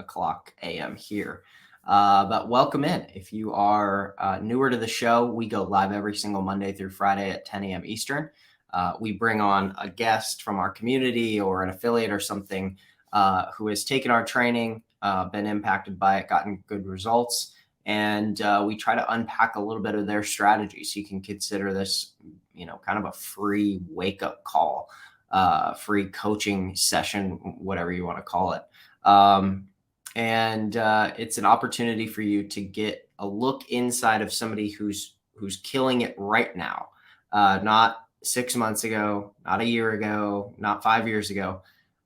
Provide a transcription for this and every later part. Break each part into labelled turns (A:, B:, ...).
A: o'clock a.m. here. But welcome in. If you are newer to the show, we go live every single Monday through Friday at 10 a.m. Eastern. We bring on a guest from our community or an affiliate or something who has taken our training, been impacted by it, gotten good results. And we try to unpack a little bit of their strategy. So you can consider this, kind of a free wake-up call, free coaching session, whatever you want to call it. And it's an opportunity for you to get a look inside of somebody who's killing it right now, not 6 months ago, not a year ago, not 5 years ago,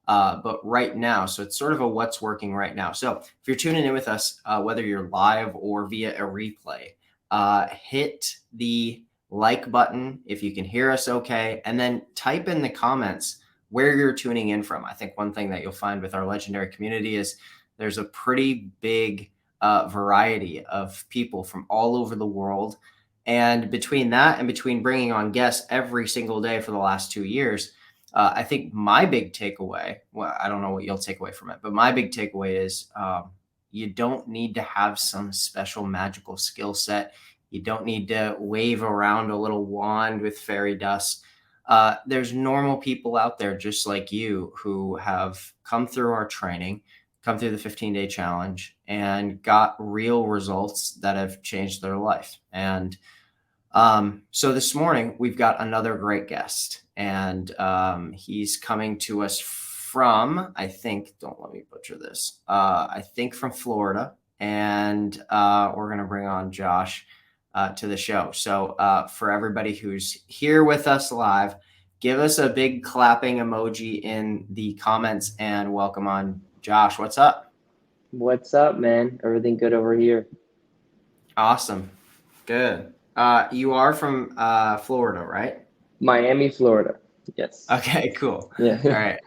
A: but right now. So it's sort of a what's working right now. So if you're tuning in with us, whether you're live or via a replay, hit the like button if you can hear us okay, and then type in the comments where you're tuning in from. I think one thing that you'll find with our legendary community is there's a pretty big variety of people from all over the world. And between that and between bringing on guests every single day for the last 2 years, I think my big takeaway, well, I don't know what you'll take away from it, but my big takeaway is you don't need to have some special magical skill set. You don't need to wave around a little wand with fairy dust. There's normal people out there just like you who have come through our training, come through the 15-day challenge, and got real results that have changed their life. And so this morning we've got another great guest, and he's coming to us from, I think, don't let me butcher this, I think from Florida, and we're going to bring on Josh to the show. So for everybody who's here with us live, give us a big clapping emoji in the comments and welcome on Josh. What's up?
B: What's up, man? Everything good over here?
A: Awesome. Good. You are from Florida, right?
B: Miami, Florida. Yes.
A: Okay, cool.
B: Yeah.
A: All right.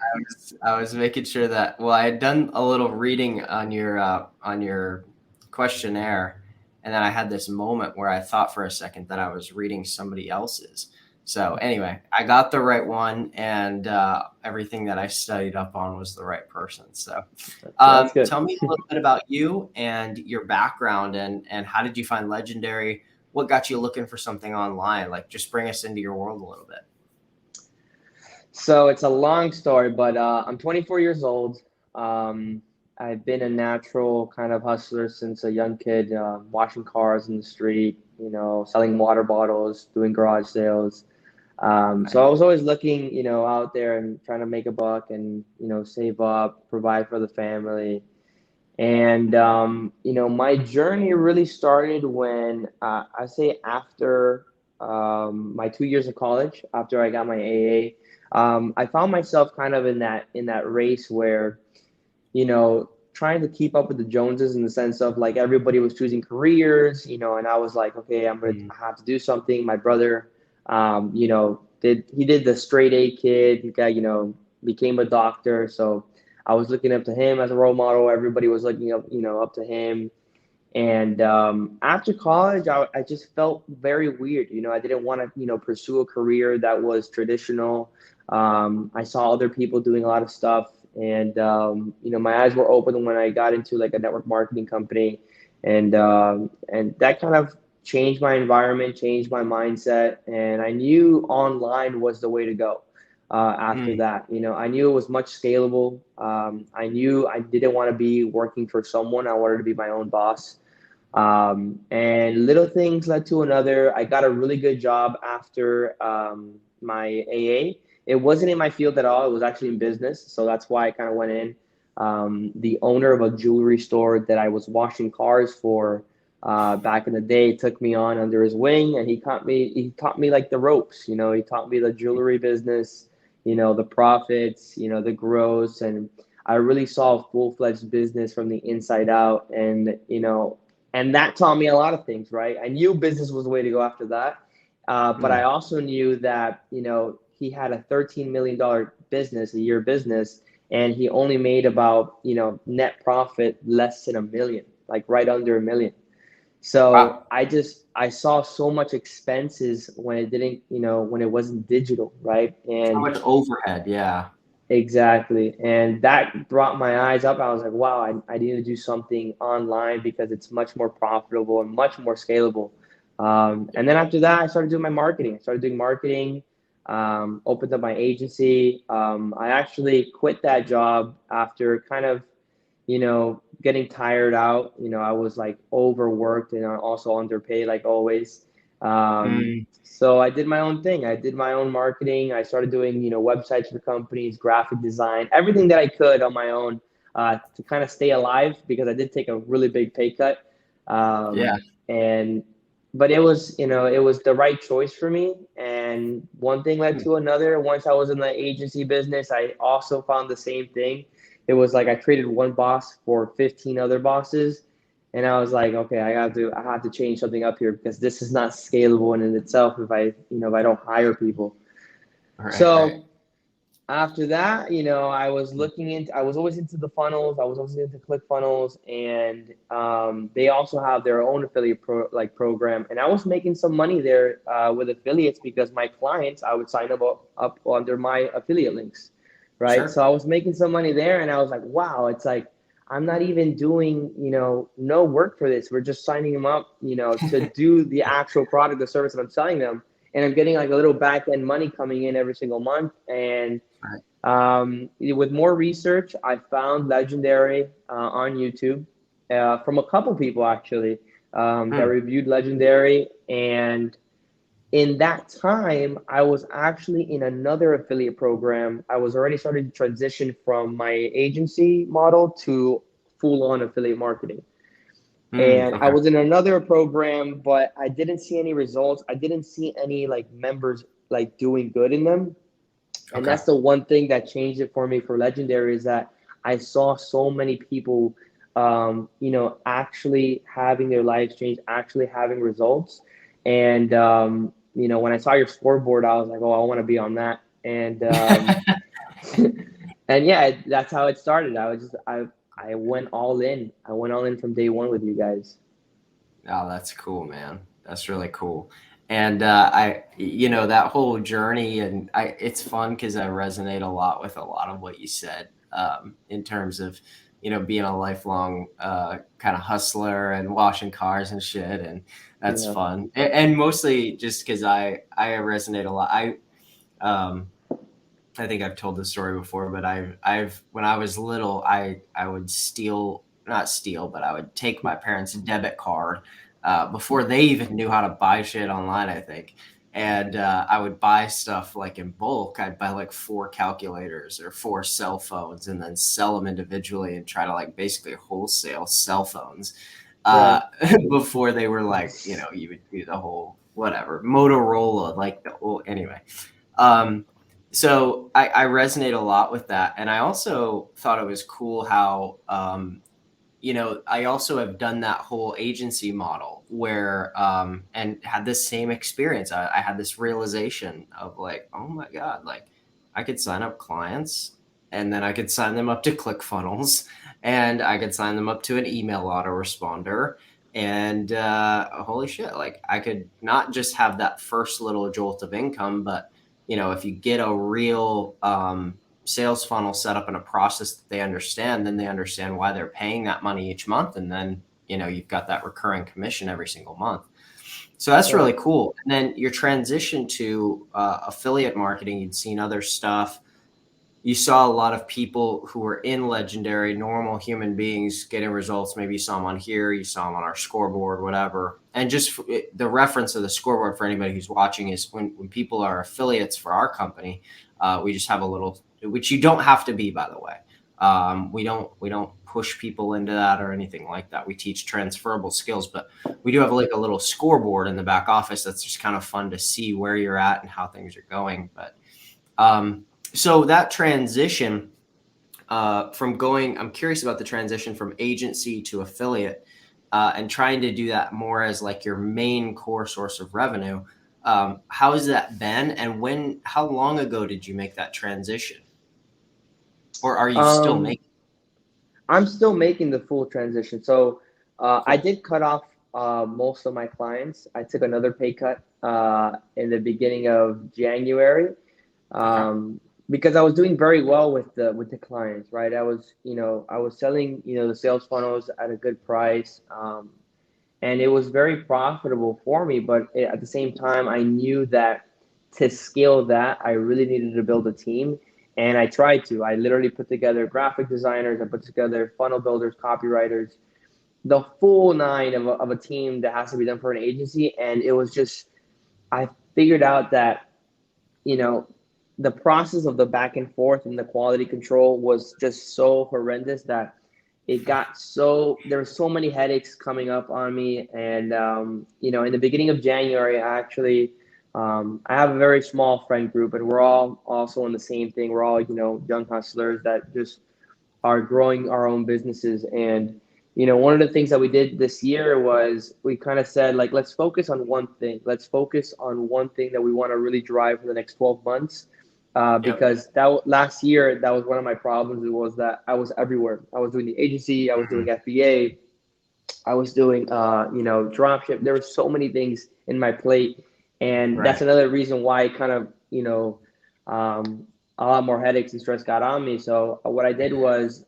A: I was making sure that, well, I had done a little reading on your questionnaire, and then I had this moment where I thought for a second that I was reading somebody else's. So anyway, I got the right one, and everything that I studied up on was the right person. So
B: That's good.
A: tell me a little bit about you and your background, and how did you find Legendary? What got you looking for something online? Like, just bring us into your world a little bit.
B: So it's a long story, but I'm 24 years old. I've been a natural kind of hustler since a young kid, washing cars in the street, selling water bottles, doing garage sales. So I was always looking, out there and trying to make a buck and, save up, provide for the family. And, my journey really started when I say after my 2 years of college, after I got my AA. I found myself kind of in that race where, trying to keep up with the Joneses in the sense of like everybody was choosing careers, and I was like, okay, I have to do something. My brother, did the straight A kid. He got, became a doctor. So I was looking up to him as a role model. Everybody was looking up to him. And after college, I just felt very weird. I didn't want to, pursue a career that was traditional. I saw other people doing a lot of stuff, and my eyes were open when I got into like a network marketing company, and that kind of changed my environment, changed my mindset, and I knew online was the way to go. After that, I knew it was much scalable. I knew I didn't want to be working for someone. I wanted to be my own boss. And little things led to another. I got a really good job after my AA. It wasn't in my field at all. It was actually in business. So that's why I kind of went in. The owner of a jewelry store that I was washing cars for back in the day took me on under his wing, and he taught me like the ropes. He taught me the jewelry business, the profits, the growth. And I really saw a full-fledged business from the inside out. And that taught me a lot of things, right? I knew business was the way to go after that. But I also knew that, he had a $13 million business, a year business, and he only made about, net profit less than $1 million, like right under $1 million. So
A: Wow.
B: I saw so much expenses when it didn't, when it wasn't digital, right?
A: So
B: And
A: much overhead. Yeah.
B: Exactly. And that brought my eyes up. I was like, wow, I need to do something online because it's much more profitable and much more scalable. And then after that, I started doing my marketing. I started doing marketing, opened up my agency. I actually quit that job after kind of, getting tired out. I was like overworked and also underpaid, like always.
A: Mm,
B: So I did my own thing. I did my own marketing. I started doing, websites for companies, graphic design, everything that I could on my own to kind of stay alive because I did take a really big pay cut.
A: yeah.
B: And but it was the right choice for me. And one thing led
A: Hmm.
B: to another. Once I was in the agency business, I also found the same thing. It was like I created one boss for 15 other bosses. And I was like, okay, I have to change something up here because this is not scalable in itself if I don't hire people.
A: Right, right.
B: So after that, I was always into the funnels. I was always into ClickFunnels, and they also have their own affiliate program. And I was making some money there with affiliates because my clients, I would sign up under my affiliate links, right? So
A: Sure.
B: I was making some money there, and I was like, wow, it's like I'm not even doing, no work for this. We're just signing them up, to do the actual product, the service that I'm selling them, and I'm getting like a little back end money coming in every single month. And
A: Right.
B: with more research, I found Legendary on YouTube from a couple people actually that
A: Hmm.
B: reviewed Legendary. And in that time, I was actually in another affiliate program. I was already starting to transition from my agency model to full on affiliate marketing.
A: Hmm.
B: And I
A: Okay.
B: was in another program, but I didn't see any results. I didn't see any like members like doing good in them. And
A: Okay.
B: that's the one thing that changed it for me for Legendary is that I saw so many people, actually having their lives change, actually having results. And, when I saw your scoreboard, I was like, oh, I want to be on that. And, and yeah, that's how it started. I went all in. I went all in from day one with you guys.
A: Oh, that's cool, man. That's really cool. And that whole journey, and it's fun because I resonate a lot with a lot of what you said, in terms of, being a lifelong kind of hustler and washing cars and shit. And that's
B: Yeah.
A: fun. And mostly just because I resonate a lot. Um, I think I've told this story before, but I've when I was little, I would steal, not steal, but I would take my parents' debit card before they even knew how to buy shit online, I think. And I would buy stuff like in bulk. I'd buy like 4 calculators or 4 cell phones and then sell them individually and try to like basically wholesale cell phones uh,
B: Right.
A: before they were like, you would do the whole whatever Motorola, like the whole, anyway. Um, so I resonate a lot with that. And I also thought it was cool how, I also have done that whole agency model where, and had this same experience. I had this realization of like, oh my God, like I could sign up clients and then I could sign them up to ClickFunnels and I could sign them up to an email autoresponder. And holy shit, like I could not just have that first little jolt of income, but if you get a real sales funnel set up in a process that they understand, then they understand why they're paying that money each month. And then, you've got that recurring commission every single month. So that's
B: Right.
A: really cool. And then your transition to affiliate marketing, you'd seen other stuff. You saw a lot of people who were in Legendary, normal human beings getting results. Maybe you saw them on here, you saw them on our scoreboard, whatever. And just the reference of the scoreboard for anybody who's watching is when people are affiliates for our company, we just have a little, which you don't have to be, by the way. We don't push people into that or anything like that. We teach transferable skills, but we do have like a little scoreboard in the back office that's just kind of fun to see where you're at and how things are going. But so that transition from going, I'm curious about the transition from agency to affiliate and trying to do that more as like your main core source of revenue. How has that been? And how long ago did you make that transition? Or are you still
B: Um,
A: making?
B: I'm still making the full transition. So I
A: Cool.
B: did cut off most of my clients. I took another pay cut in the beginning of January.
A: Okay.
B: because I was doing very well with the clients, right? I was selling, the sales funnels at a good price, and it was very profitable for me. But at the same time, I knew that to scale that, I really needed to build a team, and I tried to. I literally put together graphic designers, I put together funnel builders, copywriters, the full nine of a team that has to be done for an agency, and it was just I figured out that you know, the process of the back and forth and the quality control was just so horrendous that it got there were so many headaches coming up on me. And, in the beginning of January, I have a very small friend group, and we're all also in the same thing. We're all, young hustlers that just are growing our own businesses. And, one of the things that we did this year was we kind of said, like, let's focus on one thing. Let's focus on one thing that we want to really drive for the next 12 months.
A: Yep.
B: Because last year, that was one of my problems. It was that I was everywhere. I was doing the agency, I was doing FBA, I was doing, dropship. There were so many things in my plate. And that's
A: Right.
B: another reason why kind of, a lot more headaches and stress got on me. So what I did was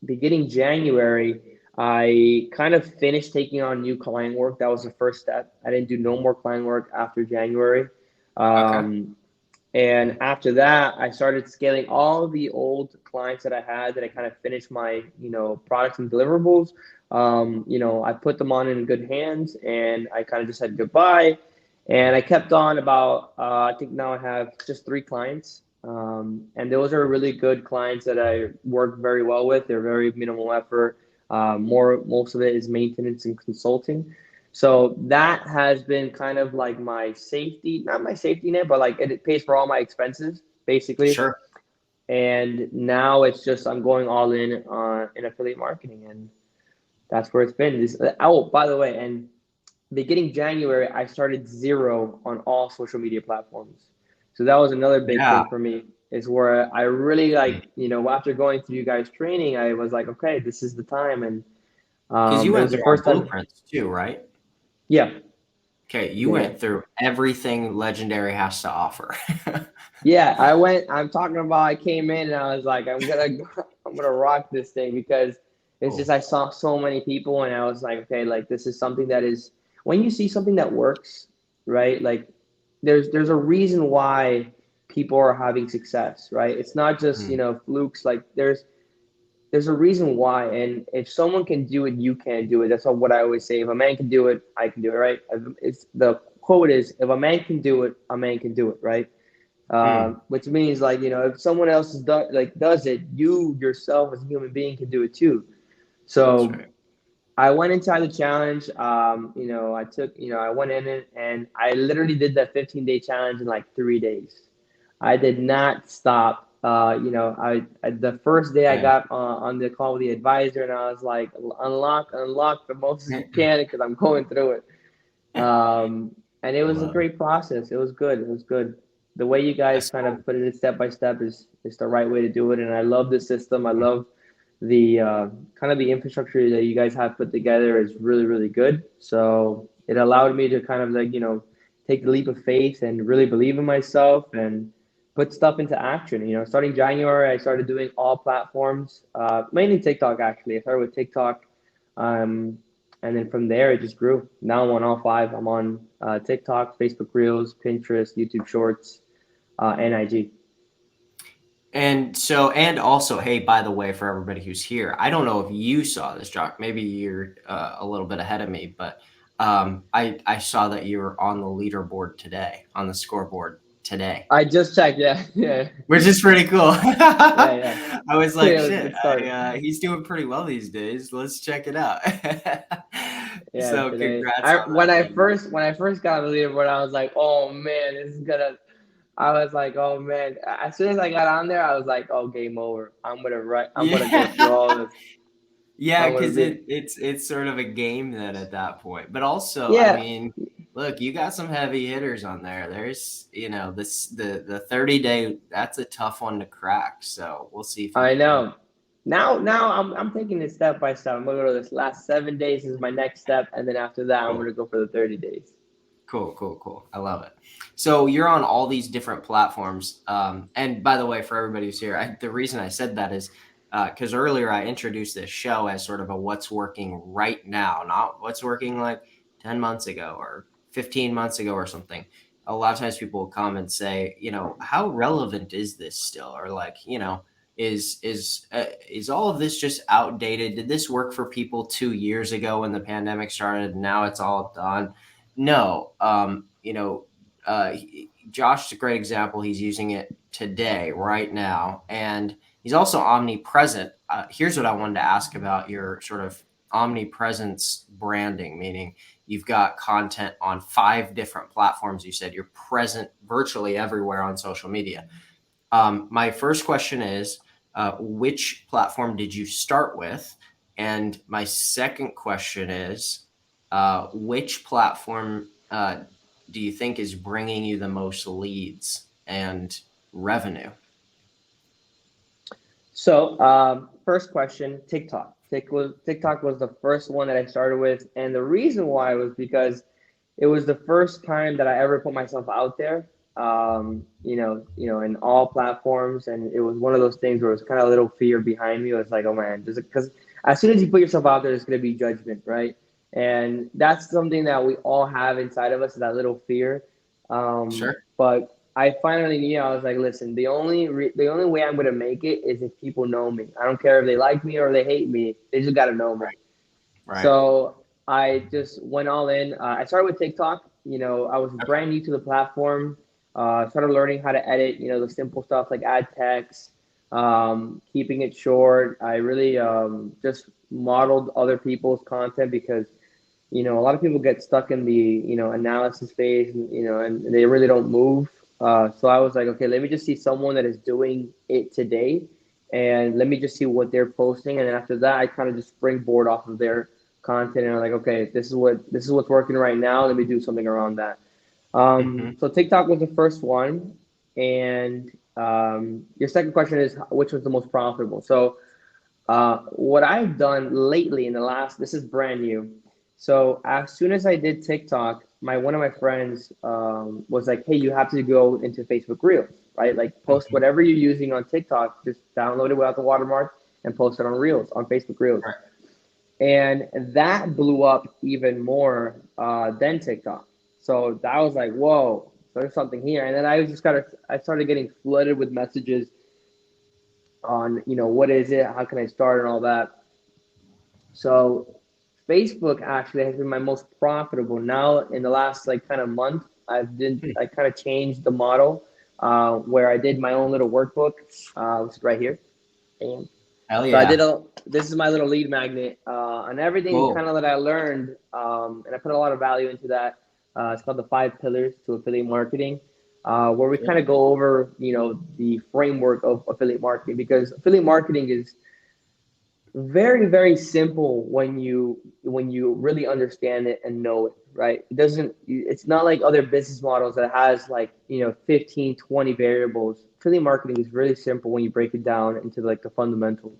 B: beginning January, I kind of finished taking on new client work. That was the first step. I didn't do no more client work after January.
A: Okay.
B: And after that, I started scaling all the old clients that I had that I kind of finished my, products and deliverables. I put them on in good hands, and I kind of just said goodbye. And I kept on about, I think now I have just 3 clients. And those are really good clients that I work very well with. They're very minimal effort. Most of it is maintenance and consulting. So that has been kind of like my safety, not my safety net, but like it pays for all my expenses basically.
A: Sure.
B: And now it's just I'm going all in affiliate marketing, and that's where it's been. Oh, by the way, and beginning January, I started zero on all social media platforms. So that was another big
A: Yeah.
B: thing for me, is where I really after going through you guys training, I was like, okay, this is the time. And
A: Because you
B: it
A: went
B: was the
A: through our
B: first time.
A: blueprints too, right?
B: Yeah.
A: Okay, you
B: Yeah.
A: went through everything Legendary has to offer.
B: Yeah. I'm talking about, I came in and I was like, I'm going to rock this thing, because it's just,
A: Cool.
B: I saw so many people and I was like, okay, like this is something that is, when you see something that works, right? Like there's a reason why people are having success, right? It's not just,
A: Mm,
B: flukes. Like there's a reason why. And if someone can do it, you can do it. That's what I always say. If a man can do it, I can do it, right? It's the quote is, if a man can do it, a man can do it, right?
A: mm,
B: Which means, like, if someone else does it, you yourself as a human being can do it too.
A: that's
B: So
A: right.
B: I went inside the challenge. I went in it, and I literally did that 15-day challenge in like 3 days. I did not stop. The first day I
A: Yeah.
B: got on the call with the advisor, and I was like, unlock the most as you can, because I'm going through it. And it
A: I
B: was a
A: love it.
B: great process. It was good. It was good. The way you guys
A: That's
B: kind
A: cool.
B: of put it step by step is the right way to do it. And I love the system. I love the kind of the infrastructure that you guys have put together is really, really good. So it allowed me to kind of take the leap of faith and really believe in myself and put stuff into action. Starting January, I started doing all platforms, mainly TikTok actually. I started with TikTok. Um, and then from there, it just grew. Now I'm on all 5. I'm on TikTok, Facebook Reels, Pinterest, YouTube Shorts, and IG.
A: And also, hey, by the way, for everybody who's here, I don't know if you saw this, Jock. Maybe you're a little bit ahead of me, but I saw that you were on the leaderboard today, on the scoreboard today,
B: I just checked. Yeah, yeah,
A: which is pretty cool.
B: yeah, yeah.
A: I was like,
B: Yeah, it was a
A: shit,
B: good start.
A: he's doing pretty well these days. Let's check it out.
B: Yeah,
A: So
B: today.
A: congrats
B: I
A: on that, man.
B: when I first got on the leaderboard, I was like, oh man, this is gonna. I was like, oh man. As soon as I got on there, I was like, oh, game over. I'm gonna go through
A: Yeah.
B: all this.
A: Yeah,
B: I'm gonna
A: because
B: be.
A: it's sort of a game then at that point. But also, I
B: Yeah,
A: mean, look, you got some heavy hitters on there. There's, this the 30-day, that's a tough one to crack. So we'll see if you
B: I
A: can do it.
B: know. Now I'm taking it step by step. I'm gonna go to this last 7 days is my next step, and then after that, I'm
A: Cool.
B: gonna go for the 30 days.
A: Cool. I love it. So you're on all these different platforms. And by the way, for everybody who's here, the reason I said that is because earlier I introduced this show as sort of a what's working right now, not what's working like 10 months ago or 15 months ago or something. A lot of times people will come and say, how relevant is this still? Or like, is all of this just outdated? Did this work for people 2 years ago when the pandemic started? And now it's all done. No, Josh is a great example. He's using it today, right now, and he's also omnipresent. Here's what I wanted to ask about your sort of omnipresence branding, meaning you've got content on 5 different platforms. You said you're present virtually everywhere on social media. My first question is, which platform did you start with? And my second question is, which platform do you think is bringing you the most leads and revenue?
B: So, first question, TikTok. TikTok was the first one that I started with, and the reason why was because it was the first time that I ever put myself out there. In all platforms, and it was one of those things where it was kind of a little fear behind me. It was like, oh man, because as soon as you put yourself out there, there's going to be judgment, right? And that's something that we all have inside of us, that little fear.
A: Sure.
B: But I finally knew. I was like, listen, the only way I'm going to make it is if people know me. I don't care if they like me or they hate me. They just got to know me.
A: Right.
B: So I just went all in. I started with TikTok. I was brand new to the platform. Started learning how to edit, the simple stuff like add text, keeping it short. I really just modeled other people's content because, a lot of people get stuck in the, analysis phase, and they really don't move. So I was like, okay, let me just see someone that is doing it today, and let me just see what they're posting. And then after that, I kind of just springboard off of their content, and I'm like, okay, this is what's working right now. Let me do something around that.
A: Mm-hmm.
B: So TikTok was the first one, and your second question is which was the most profitable. So what I've done lately in the last, this is brand new. So as soon as I did TikTok, one of my friends was like, "Hey, you have to go into Facebook Reels, right? Like post
A: Mm-hmm.
B: whatever you're using on TikTok, just download it without the watermark and post it on Reels on Facebook Reels."
A: Right.
B: And that blew up even more than TikTok. So that was like, whoa, there's something here. And then I started getting flooded with messages on, what is it? How can I start and all that. So Facebook actually has been my most profitable. Now in the last like kind of month, I kind of changed the model where I did my own little workbook, which is right here. And
A: Hell
B: so
A: yeah.
B: this is my little lead magnet on everything kind
A: Cool.
B: of that I learned, and I put a lot of value into that. It's called the 5 pillars to affiliate marketing, where we kind of go over, the framework of affiliate marketing, because affiliate marketing is very, very simple when you really understand it and know it, right? It's not like other business models that has like, 15, 20 variables. Affiliate marketing is really simple when you break it down into like the fundamentals.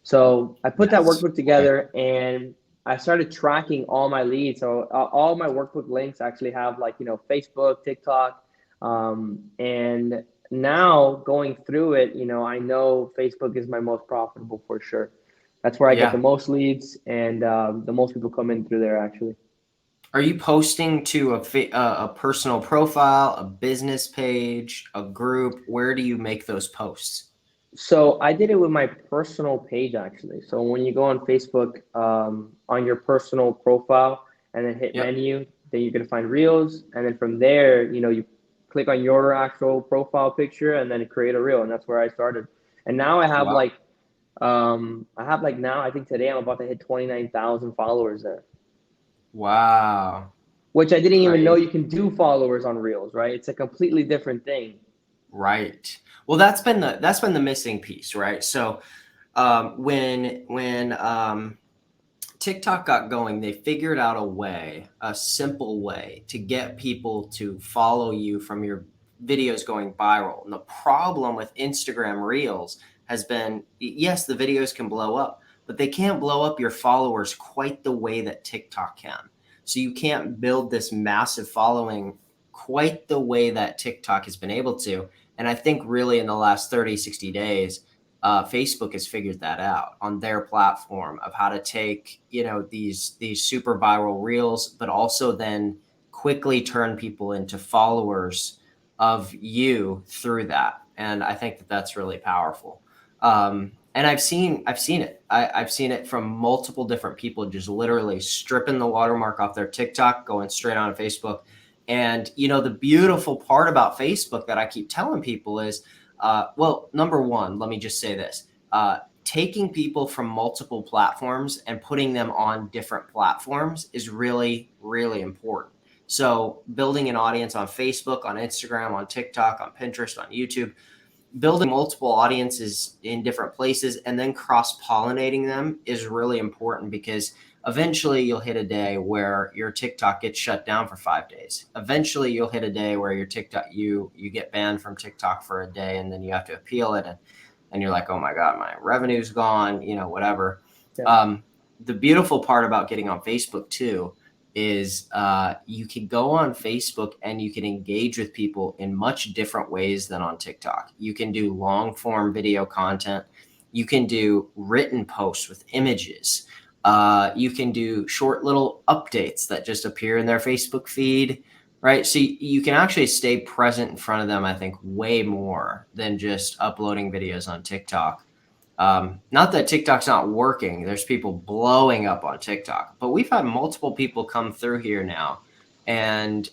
B: So I put that
A: Yes.
B: workbook
A: Right.
B: together and I started tracking all my leads. So all my workbook links actually have like, Facebook, TikTok, and now going through it, I know Facebook is my most profitable for sure. That's where I get the
A: Yeah.
B: most leads, and the most people come in through there actually.
A: Are you posting to a personal profile, a business page, a group? Where do you make those posts?
B: So I did it with my personal page actually. So when you go on Facebook, on your personal profile and then hit
A: Yep.
B: menu, then you're gonna find Reels, and then from there, you click on your actual profile picture and then create a reel, and that's where I started. And now
A: Wow.
B: I have like now I think today I'm about to hit 29,000 followers there,
A: Wow.
B: which I didn't even know
A: Crazy.
B: you can do followers on Reels, right? It's a completely different thing.
A: Right. Well, that's been the missing piece, right? So when TikTok got going, they figured out a simple way to get people to follow you from your videos going viral. And the problem with Instagram Reels has been, yes, the videos can blow up, but they can't blow up your followers quite the way that TikTok can. So you can't build this massive following quite the way that TikTok has been able to. And I think really in the last 30, 60 days, Facebook has figured that out on their platform of how to take, these super viral reels, but also then quickly turn people into followers of you through that. And I think that that's really powerful. And I've seen it. I've seen it from multiple different people, just literally stripping the watermark off their TikTok, going straight on Facebook. And the beautiful part about Facebook that I keep telling people is, well, number one, let me just say this: taking people from multiple platforms and putting them on different platforms is really, really important. So building an audience on Facebook, on Instagram, on TikTok, on Pinterest, on YouTube, building multiple audiences in different places and then cross-pollinating them is really important, because eventually you'll hit a day where your TikTok gets shut down for 5 days. Eventually you'll hit a day where your TikTok, you get banned from TikTok for a day, and then you have to appeal it. And you're like, oh my God, my revenue's gone, whatever.
B: Yeah.
A: The beautiful part about getting on Facebook too is you can go on Facebook and you can engage with people in much different ways than on TikTok. You can do long form video content. You can do written posts with images. You can do short little updates that just appear in their Facebook feed, right? So you can actually stay present in front of them, I think, way more than just uploading videos on TikTok. Not that TikTok's not working. There's people blowing up on TikTok, but we've had multiple people come through here now and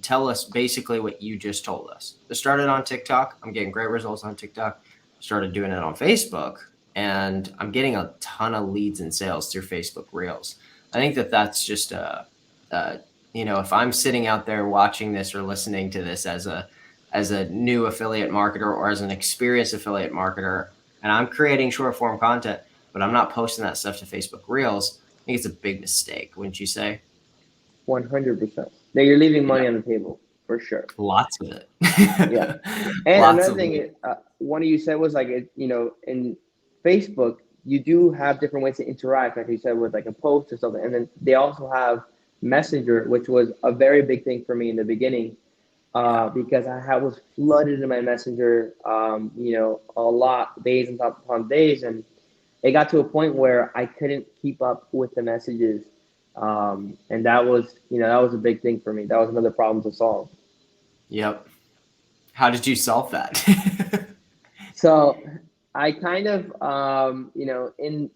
A: tell us basically what you just told us. I started on TikTok. I'm getting great results on TikTok. Started doing it on Facebook, and I'm getting a ton of leads and sales through Facebook Reels. I think that that's just if I'm sitting out there watching this or listening to this as a new affiliate marketer or as an experienced affiliate marketer, and I'm creating short form content, but I'm not posting that stuff to Facebook Reels, I think it's a big mistake, wouldn't you say?
B: 100%. Now you're leaving
A: Yeah,
B: money on the table for sure.
A: lots of it.
B: Yeah. And
A: Lots
B: another
A: of
B: thing,
A: it.
B: one of you said was like, in Facebook, you do have different ways to interact, like you said, with like a post or something. And then they also have Messenger, which was a very big thing for me in the beginning,
A: Yeah.
B: because was flooded in my Messenger, a lot, days on top upon days. And it got to a point where I couldn't keep up with the messages. And that was a big thing for me. That was another problem to solve.
A: Yep. How did you solve that?
B: So I kind of, in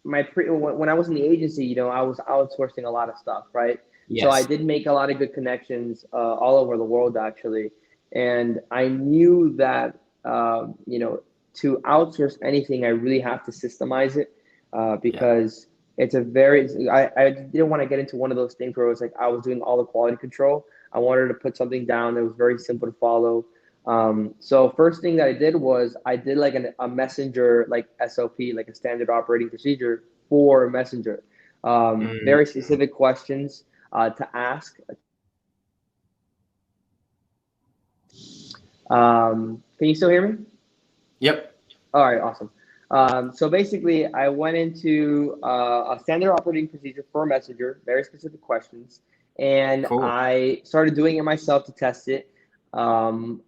B: when I was in the agency, I was outsourcing a lot of stuff, right? So I
A: Yes.
B: did make a lot of good connections all over the world, actually, and I knew that to outsource anything, I really have to systemize it,
A: Yeah.
B: because it's a very. I didn't want to get into one of those things where it was like I was doing all the quality control. I wanted to put something down that was very simple to follow. So first thing that I did was I did like a messenger, like SOP, like a standard operating procedure for messenger.
A: Mm,
B: Very specific questions to ask. Can you still hear me?
A: yep.
B: All right, awesome. So basically, I went into a standard operating procedure for Messenger, very specific questions, and
A: Cool.
B: I started doing it myself to test it. Um,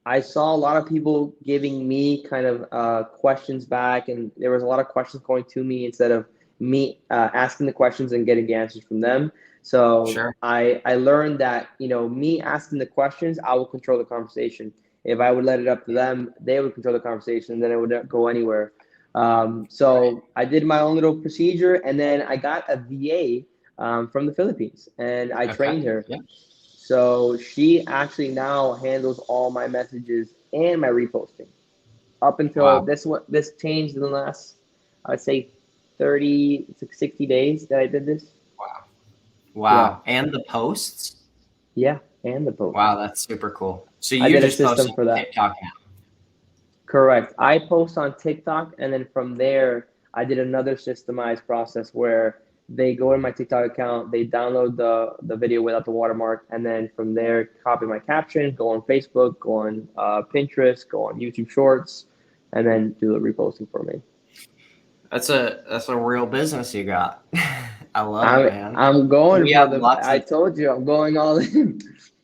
B: I saw a lot of people giving me kind of questions back, and there was a lot of questions going to me instead of me asking the questions and getting the answers from them. So
A: Sure.
B: I learned that me asking the questions, I will control the conversation. If I would let it up to them, they would control the conversation, and then it wouldn't go anywhere.
A: Right.
B: So I did my own little procedure, and then I got a VA from the Philippines, and I
A: Okay.
B: trained her.
A: Yeah.
B: So she actually now handles all my messages and my reposting. Up until
A: Wow.
B: this changed in the last, I'd say, 30 to 60 days that I did this.
A: Wow.
B: Yeah,
A: Wow. And the posts?
B: yeah, and the post.
A: Wow, that's super cool. So
B: I
A: you
B: did a
A: just post
B: system
A: on
B: for that.
A: TikTok now?
B: Correct. I post on TikTok, and then from there, I did another systemized process where they go in my TikTok account, they download the video without the watermark, and then from there, copy my caption, go on Facebook, go on Pinterest, go on YouTube Shorts, and then do the reposting for me.
A: that's a real business you got. I love it,
B: I'm
A: man.
B: I'm going
A: We
B: for
A: have
B: the.
A: lots
B: I
A: of
B: told you I'm going all in.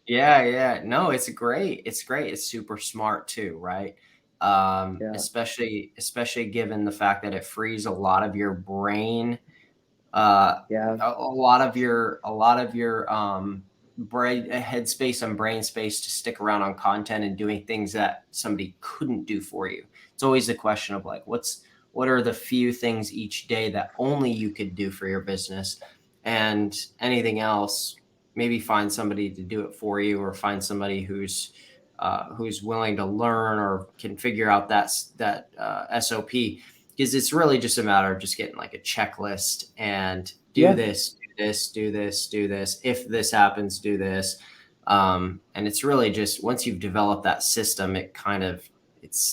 A: yeah, yeah. No, it's great. It's great. It's super smart too, right?
B: Yeah,
A: Especially given the fact that it frees a lot of your brain, uh,
B: yeah,
A: a lot of your brain headspace and brain space to stick around on content and doing things that somebody couldn't do for you. It's always a question of like, what are the few things each day that only you could do for your business, and anything else, maybe find somebody to do it for you, or find somebody who's willing to learn or can figure out that SOP, because it's really just a matter of just getting like a checklist and do
B: yeah,
A: this, do this, do this, do this. If this happens, do this. And it's really just once you've developed that system, it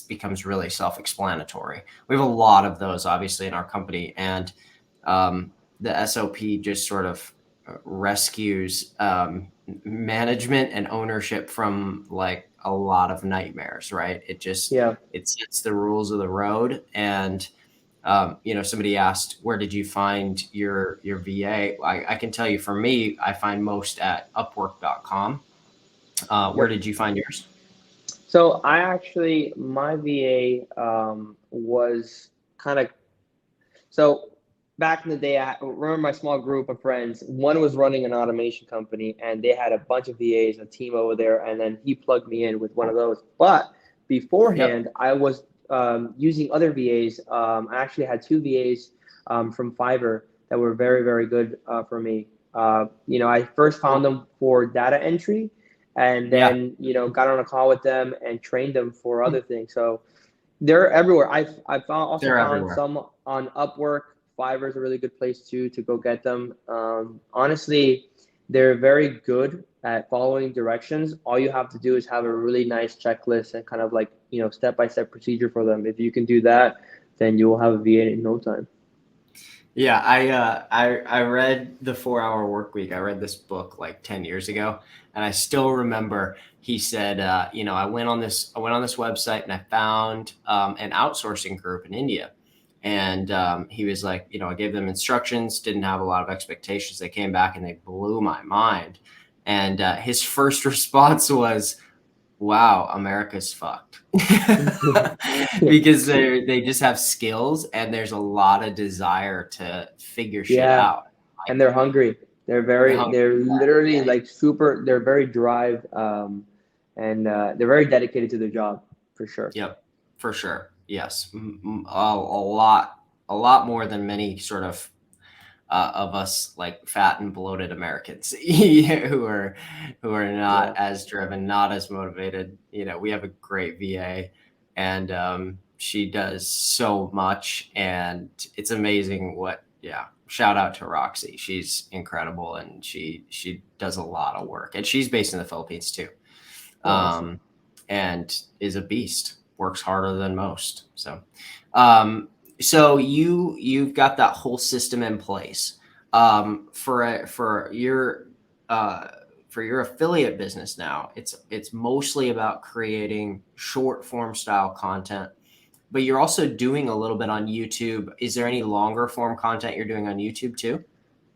A: becomes really self-explanatory. We have a lot of those obviously in our company, and the SOP just sort of rescues management and ownership from like a lot of nightmares, right?
B: yeah.
A: It sets the rules of the road. And somebody asked, where did you find your VA? I can tell you, for me, I find most at Upwork.com. Where
B: Yep.
A: did you find yours?
B: So I actually my VA was kind of so back in the day. I remember my small group of friends. One was running an automation company, and they had a bunch of VAs, a team over there, and then he plugged me in with one of those. But
A: Yep.
B: beforehand, I was using other VAs. I actually had two VAs from Fiverr that were very, very good for me. I first found
A: Cool.
B: them for data entry, and
A: Yeah.
B: then got on a call with them and trained them for other things. So they're everywhere. I also
A: They're
B: found
A: everywhere.
B: some on Upwork. Fiverr is a really good place too to go get them. Honestly, they're very good at following directions. All you have to do is have a really nice checklist and kind of like step by step procedure for them. If you can do that, then you will have a VA in no time.
A: Yeah, I read The 4 Hour Work Week. I read this book like 10 years ago, and I still remember he said, I went on this website and I found an outsourcing group in India. And he was like, I gave them instructions, didn't have a lot of expectations. They came back and they blew my mind. And his first response was, wow, America's fucked. Because they just have skills and there's a lot of desire to figure shit
B: Yeah,
A: out.
B: and
A: Like
B: they're hungry.
A: they're hungry.
B: They're literally like super. They're very drive, and they're very dedicated to their job for sure.
A: Yep, for sure. Yes, a lot more than many sort of us like fat and bloated Americans who are not
B: Yeah.
A: as driven, not as motivated. We have a great VA, and she does so much, and it's amazing what. Yeah, shout out to Roxy. She's incredible, and she does a lot of work, and she's based in the Philippines too,
B: Oh, awesome.
A: um, and is a beast. Works harder than most. Um, you've got that whole system in place uh, for your affiliate business now. It's mostly about creating short form style content, but you're also doing a little bit on YouTube. Is there any longer form content you're doing on YouTube too?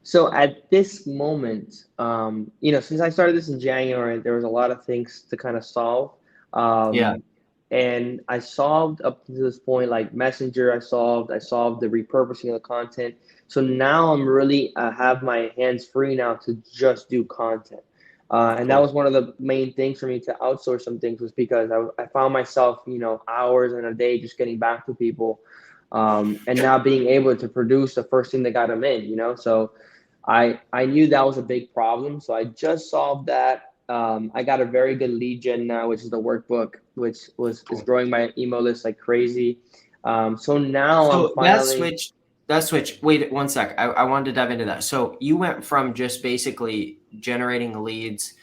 B: So at this moment, since I started this in January, there was a lot of things to kind of solve.
A: Yeah.
B: Um, and I solved up to this point, like Messenger, I solved the repurposing of the content. So now I'm really have my hands free now to just do content. And that was
A: Cool.
B: one of the main things for me to outsource some things was because I found myself, hours in a day just getting back to people, and now being able to produce the first thing that got them in, so I knew that was a big problem, so I just solved that. I got a very good lead gen now, which is the workbook, which is
A: Cool.
B: growing my email list like crazy. So now I'm
A: So
B: finally.
A: that switch, wait one sec. I wanted to dive into that. So you went from just basically generating leads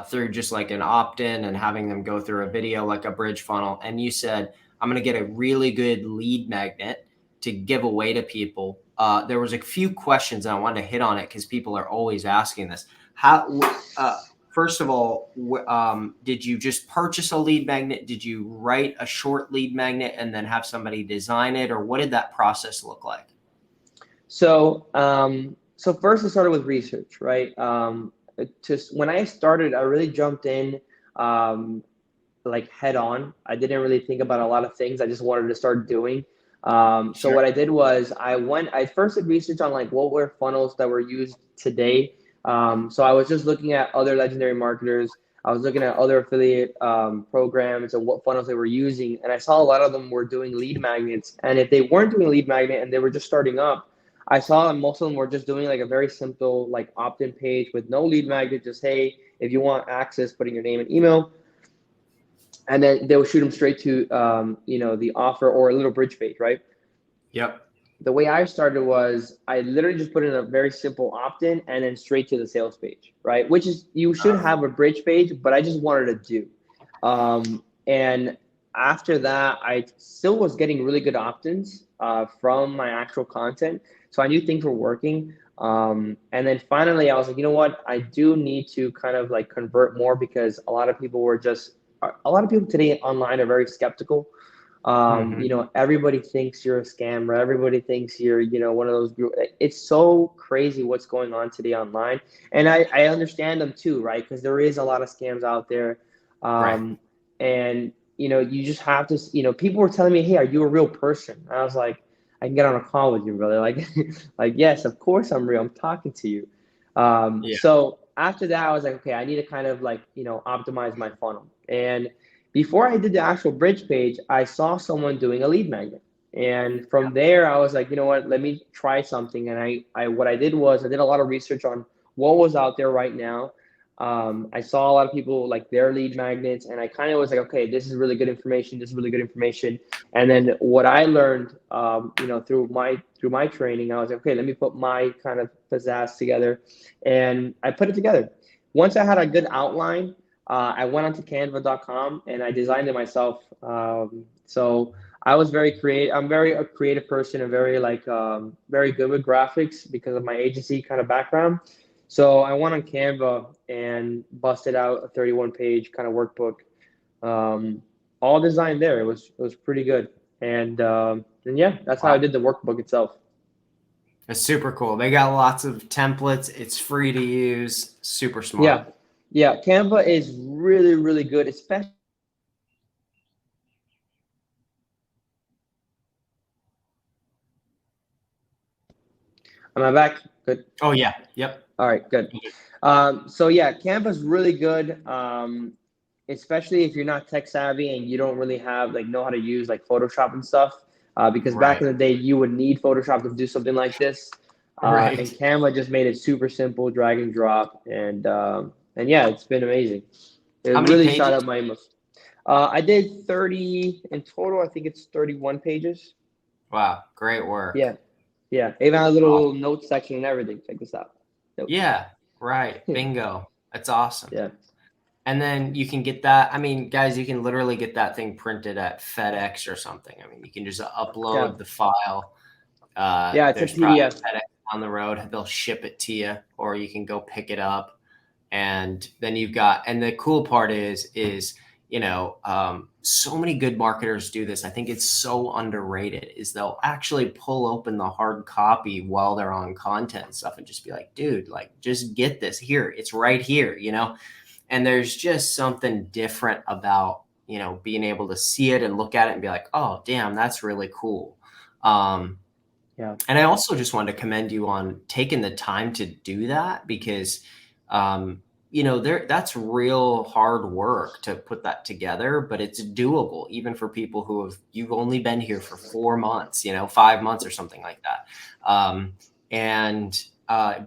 A: through just like an opt-in and having them go through a video, like a bridge funnel. And you said, I'm going to get a really good lead magnet to give away to people. There was a few questions and I wanted to hit on it because people are always asking this. How, first of all, did you just purchase a lead magnet? Did you write a short lead magnet and then have somebody design it, or what did that process look like?
B: So, so first I started with research, right? Just when I started, I really jumped in, um, like head on. I didn't really think about a lot of things. I just wanted to start doing. So
A: Sure.
B: what I did was I first did research on like what were funnels that were used today. So I was just looking at other legendary marketers. I was looking at other affiliate programs and what funnels they were using. And I saw a lot of them were doing lead magnets. And if they weren't doing lead magnet and they were just starting up, I saw that most of them were just doing like a very simple like opt-in page with no lead magnet. Just, hey, if you want access, putting your name and email, and then they'll shoot them straight to the offer or a little bridge page, right?
A: Yep.
B: The way I started was I literally just put in a very simple opt-in and then straight to the sales page, right? Which is, you should have a bridge page, but I just wanted to do. And after that, I still was getting really good opt-ins from my actual content, so I knew things were working. And then finally, I was like, you know what? I do need to kind of like convert more, because a lot of people today online are very skeptical.
A: Mm-hmm.
B: Everybody thinks you're a scammer. Everybody thinks you're, one of those group. It's so crazy what's going on today online. And I understand them too, right? Because there is a lot of scams out there.
A: Right.
B: And, you just have to, people were telling me, hey, are you a real person? And I was like, I can get on a call with you, brother. Like, like, yes, of course I'm real. I'm talking to you.
A: Yeah.
B: So after that, I was like, okay, I need to kind of like, optimize my funnel. And before I did the actual bridge page, I saw someone doing a lead magnet. And from there, I was like, you know what, let me try something. And what I did was I did a lot of research on what was out there right now. I saw a lot of people like their lead magnets, and I kind of was like, okay, this is really good information. This is really good information. And then what I learned, through my training, I was like, okay, let me put my kind of pizzazz together, and I put it together. Once I had a good outline, I went onto Canva.com and I designed it myself. So I was very creative. I'm very a creative person and very very good with graphics because of my agency kind of background. So I went on Canva and busted out a 31 page kind of workbook, all designed there. It was pretty good, and yeah, that's how I
A: Wow.
B: did the workbook itself.
A: It's super cool. They got lots of templates. It's free to use. Super smart.
B: Yeah, yeah. Canva is really really good, especially. Am I back? Good.
A: Oh yeah. Yep.
B: All right, good. So yeah, Canva's really good, especially if you're not tech savvy and you don't really have know how to use like Photoshop and stuff. Because back
A: Right.
B: in the day, you would need Photoshop to do something like this, and
A: Right.
B: Canva just made it super simple, drag and drop, and yeah, it's been amazing. It
A: How many
B: really shot
A: pages?
B: up my. I did 30 in total. I think it's 31 pages.
A: Wow. Great work.
B: Yeah, yeah. Even a
A: Awesome.
B: little note section and everything. Check this out. Notes.
A: Yeah. Right. Bingo. That's awesome.
B: Yeah.
A: And then you can get that. I mean, guys, you can literally get that thing printed at FedEx or something. I mean, you can just
B: Yeah.
A: upload the file.
B: Yeah, it's a
A: There's probably
B: PDF.
A: FedEx on the road. They'll ship it to you, or you can go pick it up. And then you've got, and the cool part is, so many good marketers do this. I think it's so underrated is they'll actually pull open the hard copy while they're on content and stuff and just be like, dude, like, just get this here. It's right here, and there's just something different about, being able to see it and look at it and be like, oh, damn, that's really cool.
B: Yeah.
A: And I also just wanted to commend you on taking the time to do that because, that's real hard work to put that together, but it's doable even for people you've only been here for 4 months, 5 months or something like that.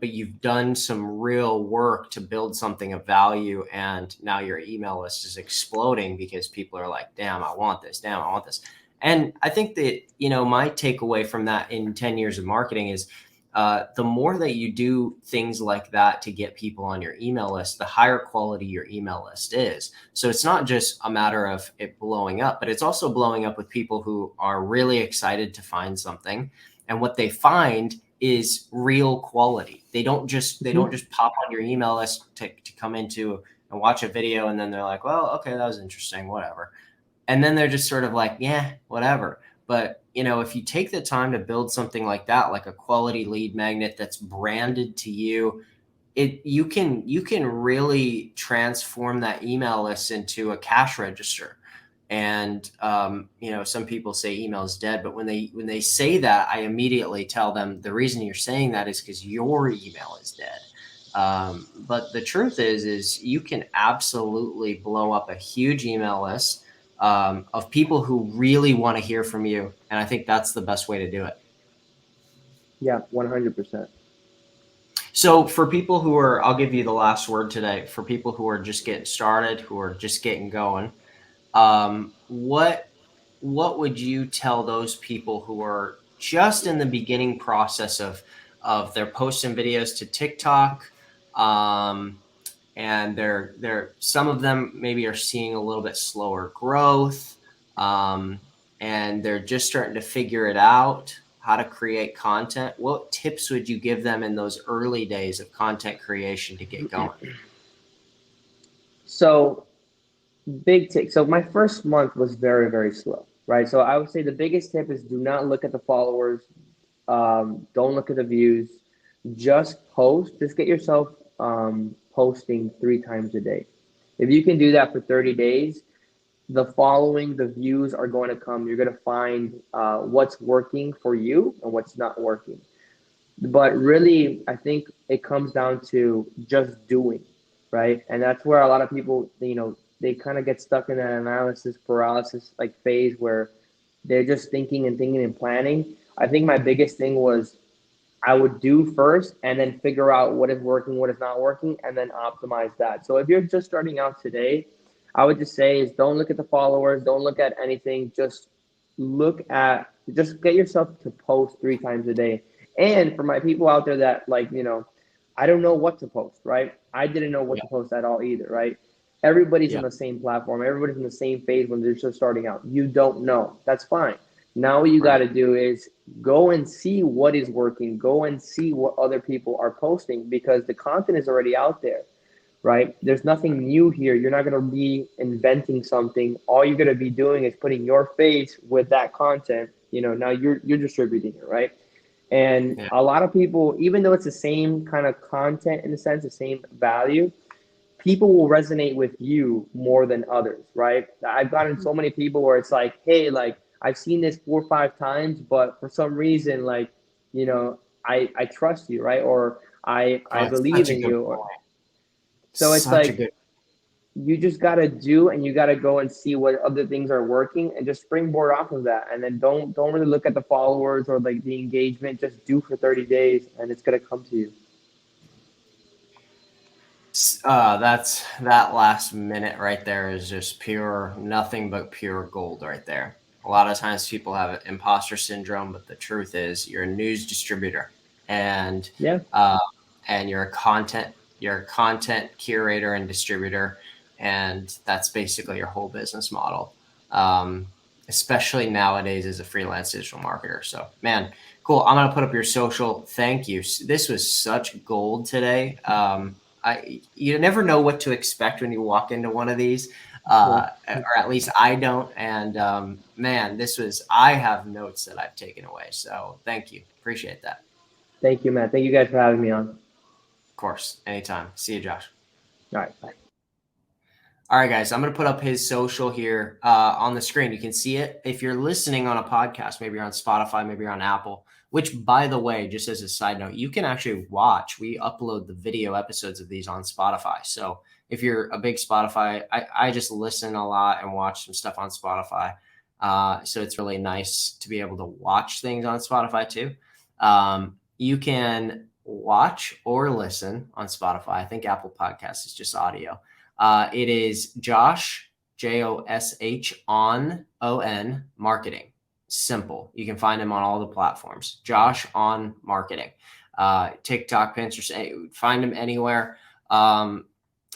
A: But you've done some real work to build something of value. And now your email list is exploding because people are like, damn, I want this. Damn, I want this. And I think that, my takeaway from that in 10 years of marketing is the more that you do things like that to get people on your email list, the higher quality your email list is. So it's not just a matter of it blowing up, but it's also blowing up with people who are really excited to find something. And what they find is real quality. They don't just pop on your email list to come into and watch a video, and then they're like, well, okay, that was interesting, whatever. And then they're just sort of like, yeah, whatever. But, if you take the time to build something like that, like a quality lead magnet that's branded to you, you can really transform that email list into a cash register. And some people say email is dead, but when they say that, I immediately tell them the reason you're saying that is because your email is dead. But the truth is you can absolutely blow up a huge email list of people who really want to hear from you, and I think that's the best way to do it.
B: Yeah, 100%.
A: So for people who are, I'll give you the last word today. For people who are just getting started, who are just getting going, what would you tell those people who are just in the beginning process of their posting videos to TikTok, and they're some of them maybe are seeing a little bit slower growth, and they're just starting to figure it out, how to create content? What tips would you give them in those early days of content creation to get going?
B: So big take. So my first month was very, very slow, right? So I would say the biggest tip is do not look at the followers. Don't look at the views. Just post. Just get yourself posting 3 times a day. If you can do that for 30 days, the following, the views are going to come. You're going to find what's working for you and what's not working. But really, I think it comes down to just doing, right? And that's where a lot of people, they kind of get stuck in that analysis paralysis like phase where they're just thinking and thinking and planning. I think my biggest thing was I would do first and then figure out what is working, what is not working, and then optimize that. So if you're just starting out today, I would just say is don't look at the followers, don't look at anything, just get yourself to post 3 times a day. And for my people out there that I don't know what to post, right? I didn't know what
A: Yeah.
B: to post at all either, right? Everybody's
A: Yeah.
B: on the same platform. Everybody's in the same phase when they're just starting out. You don't know. That's fine. Now what you got
A: Right.
B: to do is go and see what is working. Go and see what other people are posting because the content is already out there, right? There's nothing new here. You're not going to be inventing something. All you're going to be doing is putting your face with that content. Now you're distributing it, right? And
A: Yeah.
B: a lot of people, even though it's the same kind of content in a sense, the same value, people will resonate with you more than others, right? I've gotten so many people where it's like, hey, like I've seen this 4 or 5 times, but for some reason, like, I trust you, right? Or I
A: Oh, it's such
B: believe
A: a
B: in
A: good
B: you.
A: point.
B: So it's
A: Such a
B: like
A: good.
B: you just gotta do and you gotta go and see what other things are working and just springboard off of that. And then don't really look at the followers or like the engagement. Just do for 30 days and it's gonna come to you.
A: That's that last minute right there is just pure, nothing but pure gold right there. A lot of times people have imposter syndrome, but the truth is you're a news distributor, and
B: Yeah.
A: uh, and you're a content curator and distributor, and that's basically your whole business model. Um, Especially nowadays as a freelance digital marketer. So, man, cool. I'm gonna put up your social. Thank you. This was such gold today. You never know what to expect when you walk into one of these,
B: Yeah.
A: or at least I don't. And man, I have notes that I've taken away. So thank you. Appreciate that.
B: Thank you, man. Thank you guys for having me on.
A: Of course. Anytime. See you, Josh.
B: All right. Bye.
A: All right, guys, I'm going to put up his social here on the screen. You can see it. If you're listening on a podcast, maybe you're on Spotify, maybe you're on Apple, which, by the way, just as a side note, you can actually watch. We upload the video episodes of these on Spotify. So if you're a big Spotify, I just listen a lot and watch some stuff on Spotify. So it's really nice to be able to watch things on Spotify too. You can watch or listen on Spotify. I think Apple Podcasts is just audio. It is Josh, Josh on marketing. Simple. You can find him on all the platforms. Josh on marketing, TikTok, Pinterest, find him anywhere. Hang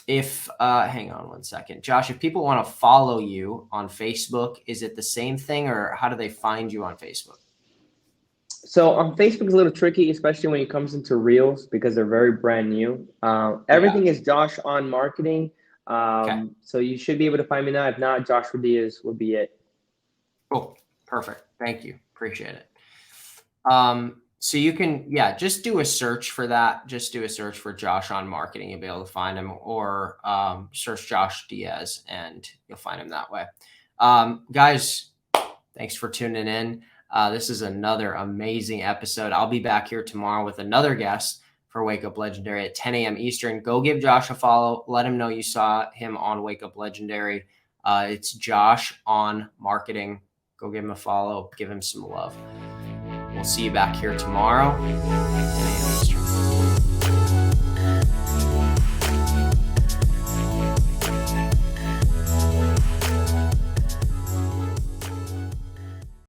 A: on one second, Josh, if people want to follow you on Facebook, is it the same thing or how do they find you on Facebook?
B: So on Facebook is a little tricky, especially when it comes into Reels because they're very brand new.
A: Yeah.
B: Everything is Josh on marketing.
A: Okay.
B: So you should be able to find me now. If not, Joshua Diaz would be it.
A: Cool. Perfect. Thank you. Appreciate it. So you can, just do a search for that. Just do a search for Josh on marketing. You'll be able to find him, or search Josh Diaz and you'll find him that way. Guys, thanks for tuning in. This is another amazing episode. I'll be back here tomorrow with another guest for Wake Up Legendary at 10 a.m. Eastern. Go give Josh a follow. Let him know you saw him on Wake Up Legendary. It's Josh on marketing. Go give him a follow. Give him some love. We'll see you back here tomorrow.